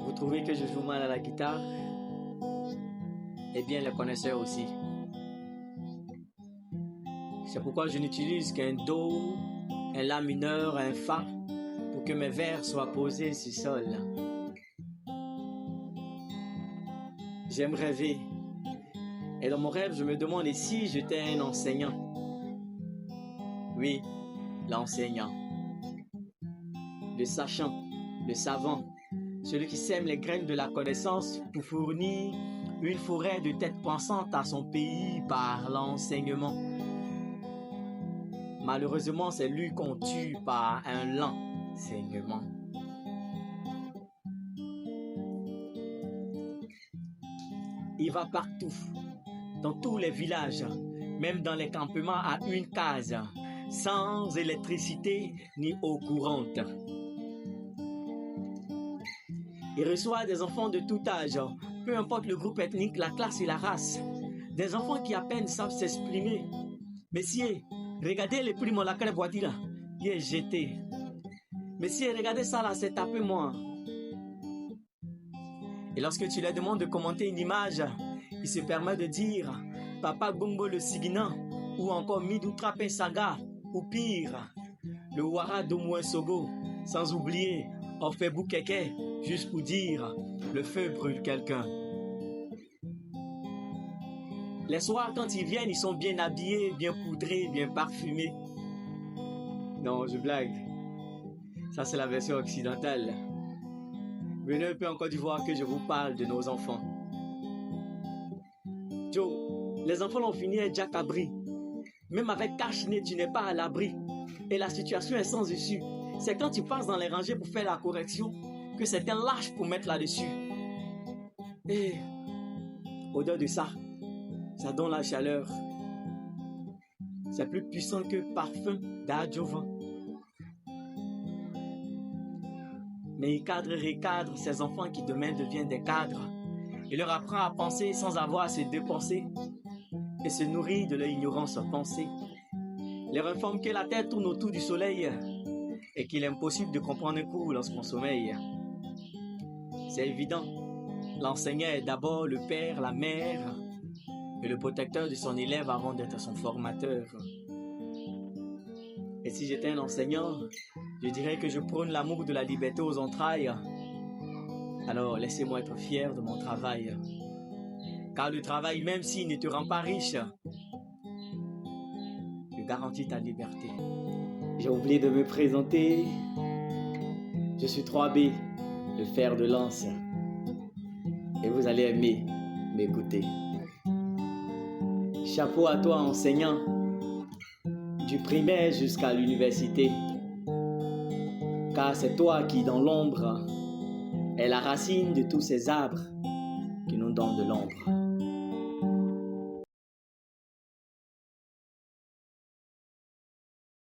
Vous trouvez que je joue mal à la guitare? Eh bien, les connaisseurs aussi. C'est pourquoi je n'utilise qu'un Do, un La mineur, un Fa, pour que mes vers soient posés sur Sol. J'aime rêver. Et dans mon rêve, je me demande et si j'étais un enseignant. Oui, l'enseignant. Le sachant, le savant, celui qui sème les graines de la connaissance pour fournir une forêt de têtes pensantes à son pays par l'enseignement. Malheureusement, c'est lui qu'on tue par un lent enseignement. Il va partout, dans tous les villages, même dans les campements à une case, sans électricité ni eau courante. Il reçoit des enfants de tout âge, peu importe le groupe ethnique, la classe et la race. Des enfants qui à peine savent s'exprimer. Messieurs, regardez les prix, mon lacret boîtier là, il est jeté. Messieurs, regardez ça là, c'est tapé moi. Et lorsque tu leur demandes de commenter une image, il se permet de dire Papa Gombo le Sigina, ou encore Midou Trape Saga, ou pire, le Wara d'Omoué Sogo, sans oublier Orfebou Keke, juste pour dire le feu brûle quelqu'un. Les soirs, quand ils viennent, ils sont bien habillés, bien poudrés, bien parfumés. Non, je blague. Ça, c'est la version occidentale. Venez un peu en Côte d'Ivoire que je vous parle de nos enfants. Joe, les enfants l'ont fini à Jack Abri. Même avec cache-nez, tu n'es pas à l'abri. Et la situation est sans issue. C'est quand tu passes dans les rangées pour faire la correction que c'est un lâche pour mettre là-dessus. Et odeur de ça, ça donne la chaleur. C'est plus puissant que parfum d'adjuvant. Mais il cadre et recadre ces enfants qui demain deviennent des cadres. Il leur apprend à penser sans avoir à se dépenser et se nourrit de leur ignorance pensée. Il leur informe que la Terre tourne autour du soleil et qu'il est impossible de comprendre un coup lorsqu'on sommeille. C'est évident, l'enseignant est d'abord le père, la mère et le protecteur de son élève avant d'être son formateur. Et si j'étais un enseignant, je dirais que je prône l'amour de la liberté aux entrailles. Alors laissez-moi être fier de mon travail. Car le travail, même s'il ne te rend pas riche, te garantit ta liberté. J'ai oublié de me présenter. Je suis 3B, le fer de lance. Et vous allez aimer m'écouter. Chapeau à toi, enseignant, du primaire jusqu'à l'université. Car c'est toi qui, dans l'ombre, est la racine de tous ces arbres qui nous donnent de l'ombre.